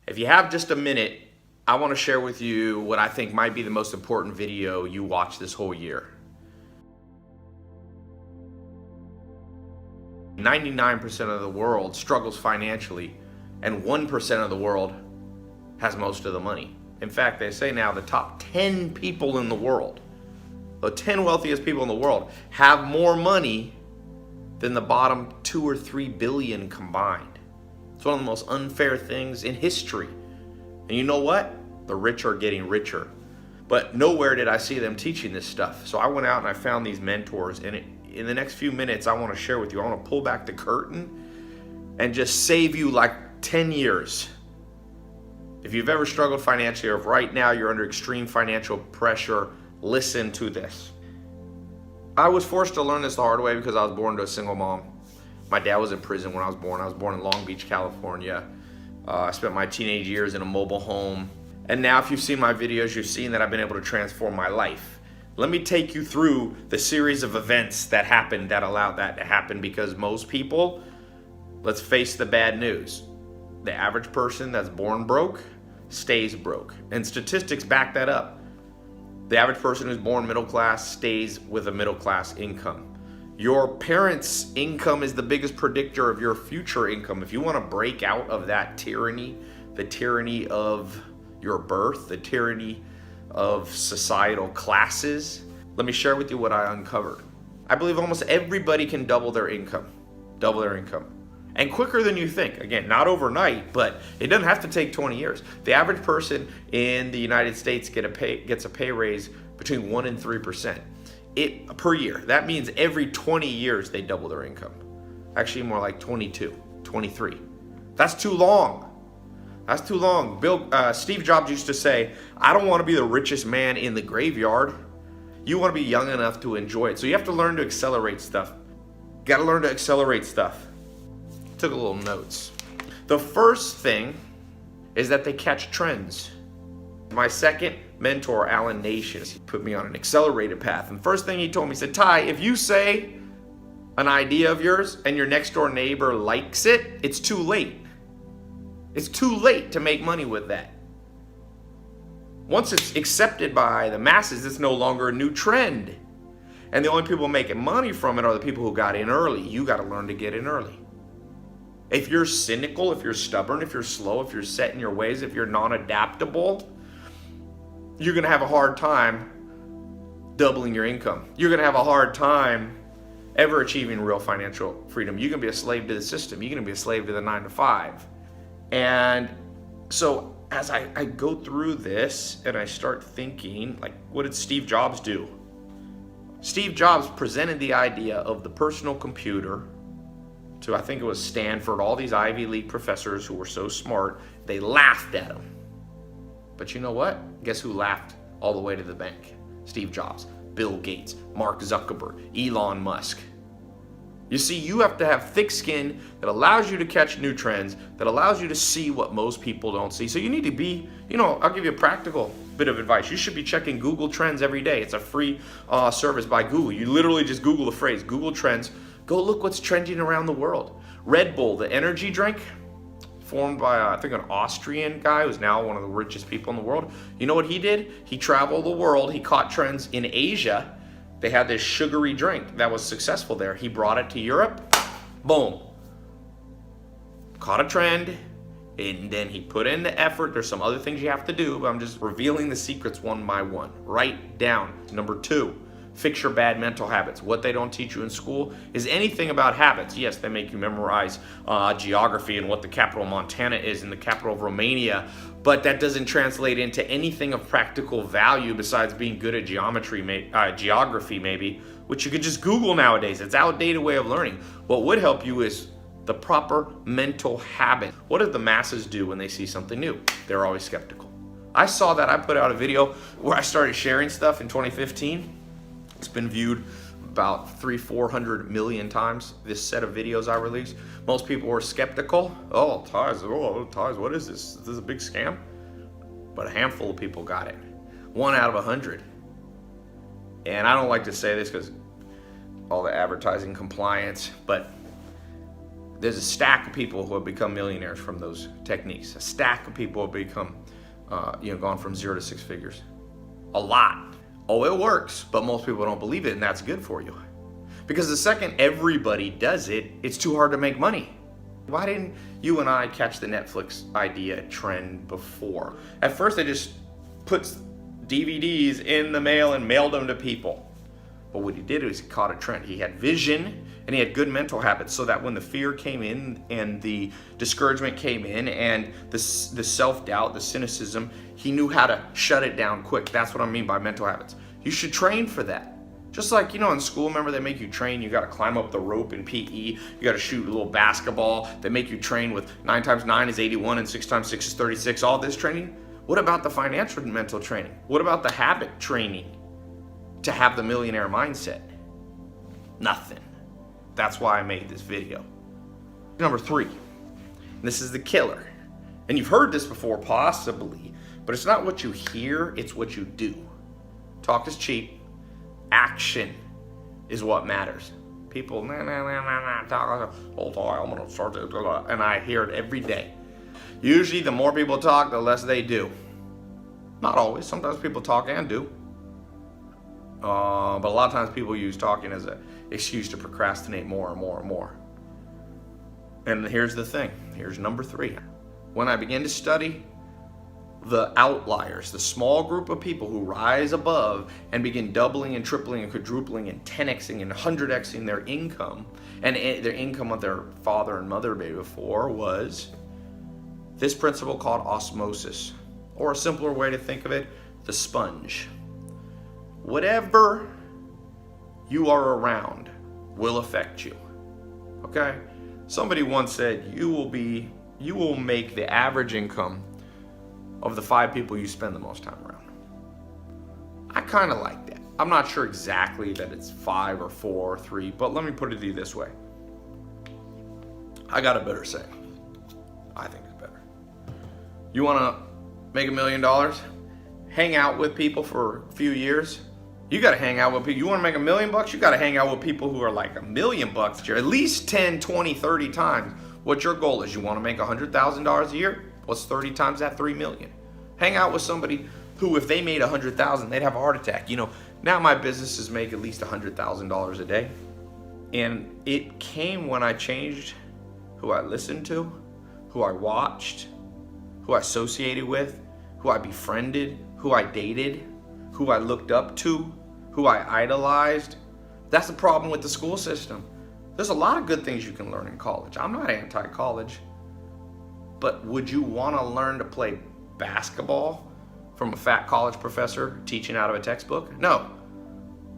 If you have just a minute, I want to share with you what I think might be the most important video you watch this whole year. 99% of the world struggles financially, and 1% of the world has most of the money. In fact, they say now the top 10 people in the world, the 10 wealthiest people in the world, have more money than the bottom 2 or 3 billion combined. It's one of the most unfair things in history. And you know what? The rich are getting richer. But nowhere did I see them teaching this stuff. So I went out and I found these mentors, and in the next few minutes I want to share with you. I want to pull back the curtain and just save you like 10 years. If you've ever struggled financially, or if right now you're under extreme financial pressure, listen to this. I was forced to learn this the hard way because I was born to a single mom. My dad was in prison when I was born. I was born in Long Beach, California. I spent my teenage years in a mobile home. And now if you've seen my videos, you've seen that I've been able to transform my life. Let me take you through the series of events that happened that allowed that to happen, because most people, let's face the bad news. The average person that's born broke stays broke. And statistics back that up. The average person who's born middle class stays with a middle class income. Your parents' income is the biggest predictor of your future income. If you want to break out of that tyranny, the tyranny of your birth, the tyranny of societal classes, let me share with you what I uncovered. I believe almost everybody can double their income. And quicker than you think. Again, not overnight, but it doesn't have to take 20 years. The average person in the United States gets a pay raise between 1% and 3%. Per year. That means every 20 years they double their income. Actually more like 22, 23. That's too long. That's too long. Steve Jobs used to say, I don't want to be the richest man in the graveyard. You want to be young enough to enjoy it. So you have to learn to accelerate stuff. Got to learn to accelerate stuff. Took a little notes. The first thing is that they catch trends. My second mentor, Alan Nation, he put me on an accelerated path. And first thing he told me, he said, Ty, if you say an idea of yours and your next door neighbor likes it, it's too late. It's too late to make money with that. Once it's accepted by the masses, it's no longer a new trend. And the only people making money from it are the people who got in early. You got to learn to get in early. If you're cynical, if you're stubborn, if you're slow, if you're set in your ways, if you're non-adaptable, you're going to have a hard time doubling your income. You're going to have a hard time ever achieving real financial freedom. You're going to be a slave to the system. You're going to be a slave to the 9 to 5. And so as I go through this and I start thinking, like, what did Steve Jobs do? Steve Jobs presented the idea of the personal computer to, I think it was Stanford, all these Ivy League professors who were so smart. They laughed at him. But you know what? Guess who laughed all the way to the bank? Steve Jobs, Bill Gates, Mark Zuckerberg, Elon Musk. You see, you have to have thick skin that allows you to catch new trends, that allows you to see what most people don't see. So you need to be, I'll give you a practical bit of advice. You should be checking Google Trends every day. It's a free service by Google. You literally just Google the phrase, Google Trends. Go look what's trending around the world. Red Bull, the energy drink, formed by, I think, an Austrian guy who's now one of the richest people in the world. You know what he did? He traveled the world. He caught trends in Asia. They had this sugary drink that was successful there. He brought it to Europe. Boom. Caught a trend. And then he put in the effort. There's some other things you have to do, but I'm just revealing the secrets one by one. Write down. Number 2. Fix your bad mental habits. What they don't teach you in school is anything about habits. Yes, they make you memorize geography and what the capital of Montana is and the capital of Romania, but that doesn't translate into anything of practical value besides being good at geography maybe, which you could just Google nowadays. It's an outdated way of learning. What would help you is the proper mental habit. What do the masses do when they see something new? They're always skeptical. I saw that. I put out a video where I started sharing stuff in 2015. It's been viewed about 300-400 million times, this set of videos I released. Most people were skeptical. Oh, ties, what is this? Is this a big scam? But a handful of people got it. 1 out of 100. And I don't like to say this because all the advertising compliance, but There's a stack of people who have become millionaires from those techniques. A stack of people have become, gone from 0 to 6 figures. A lot. Oh, it works, but most people don't believe it, and that's good for you. Because the second everybody does it, it's too hard to make money. Why didn't you and I catch the Netflix idea trend before? At first, they just put DVDs in the mail and mailed them to people. But what he did was he caught a trend. He had vision and he had good mental habits, so that when the fear came in and the discouragement came in and the self-doubt, the cynicism, he knew how to shut it down quick. That's what I mean by mental habits. You should train for that. Just like, in school, remember they make you train, you gotta climb up the rope in PE, you gotta shoot a little basketball, they make you train with 9 times 9 is 81 and 6 times 6 is 36, all this training. What about the financial and mental training? What about the habit training to have the millionaire mindset? Nothing. That's why I made this video. Number 3, and this is the killer. And you've heard this before, possibly, but it's not what you hear, it's what you do. Talk is cheap. Action is what matters. People, talk, hold on, I'm gonna start this, and I hear it every day. Usually, the more people talk, the less they do. Not always. Sometimes people talk and do. But a lot of times people use talking as an excuse to procrastinate more and more and more. And here's the thing. Here's number 3. When I began to study the outliers, the small group of people who rise above and begin doubling and tripling and quadrupling and 10xing and 100xing their income, and their income of their father and mother made before, was this principle called osmosis, or a simpler way to think of it, the sponge. Whatever you are around will affect you. Okay? Somebody once said you will make the average income of the 5 people you spend the most time around. I kind of like that. I'm not sure exactly that it's 5 or 4 or 3, but let me put it to you this way. I got a better saying. I think it's better. You want to make $1 million? Hang out with people for a few years. You got to hang out with people. You want to make $1 million? You got to hang out with people who are like $1 million at least 10, 20, 30 times what your goal is. You want to make $100,000 a year? What's 30 times that? 3 million. Hang out with somebody who, if they made 100,000, they'd have a heart attack. Now my businesses make at least $100,000 a day. And it came when I changed who I listened to, who I watched, who I associated with, who I befriended, who I dated, who I looked up to, who I idolized. That's the problem with the school system. There's a lot of good things you can learn in college. I'm not anti-college. But would you want to learn to play basketball from a fat college professor teaching out of a textbook? No.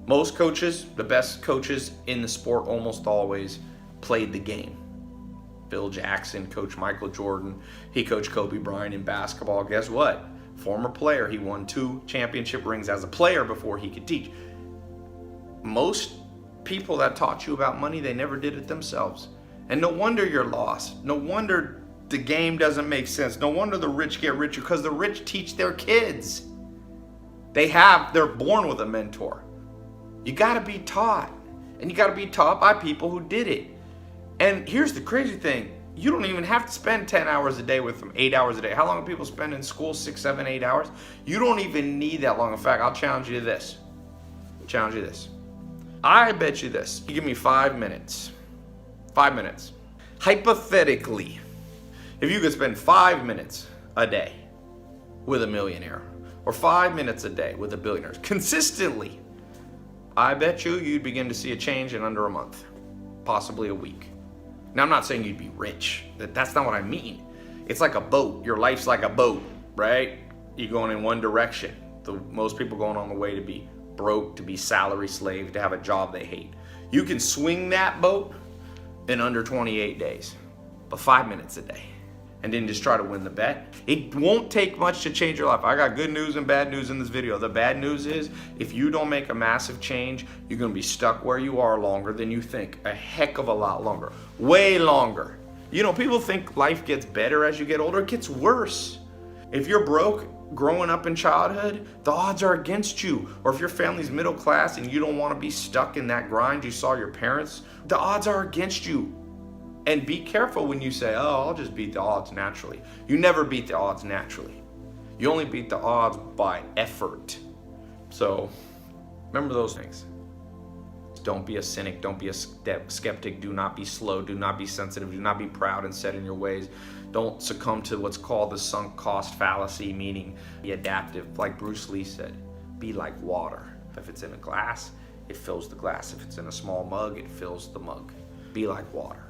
Most coaches, the best coaches in the sport, almost always played the game. Bill Jackson coached Michael Jordan. He coached Kobe Bryant in basketball. Guess what? Former player. He won 2 championship rings as a player before he could teach. Most people that taught you about money, they never did it themselves. And no wonder you're lost. No wonder the game doesn't make sense. No wonder the rich get richer, because the rich teach their kids. They're born with a mentor. You gotta be taught. And you gotta be taught by people who did it. And here's the crazy thing. You don't even have to spend 10 hours a day with them, 8 hours a day. How long do people spend in school? 6, 7, 8 hours? You don't even need that long. In fact, I'll challenge you to this. I bet you this. You give me 5 minutes. 5 minutes. Hypothetically, if you could spend 5 minutes a day with a millionaire, or 5 minutes a day with a billionaire, consistently, I bet you'd begin to see a change in under a month, possibly a week. Now, I'm not saying you'd be rich. That's not what I mean. It's like a boat. Your life's like a boat, right? You're going in one direction. Most people going on the way to be broke, to be salary slave, to have a job they hate. You can swing that boat in under 28 days, but 5 minutes a day. And then just try to win the bet. It won't take much to change your life. I got good news and bad news in this video. The bad news is, if you don't make a massive change, you're gonna be stuck where you are longer than you think. A heck of a lot longer. Way longer. People think life gets better as you get older. It gets worse. If you're broke growing up in childhood, the odds are against you. Or if your family's middle class and you don't want to be stuck in that grind you saw your parents, the odds are against you. And be careful when you say, oh, I'll just beat the odds naturally. You never beat the odds naturally. You only beat the odds by effort. So remember those things. Don't be a cynic. Don't be a skeptic. Do not be slow. Do not be sensitive. Do not be proud and set in your ways. Don't succumb to what's called the sunk cost fallacy, meaning be adaptive. Like Bruce Lee said, be like water. If it's in a glass, it fills the glass. If it's in a small mug, it fills the mug. Be like water.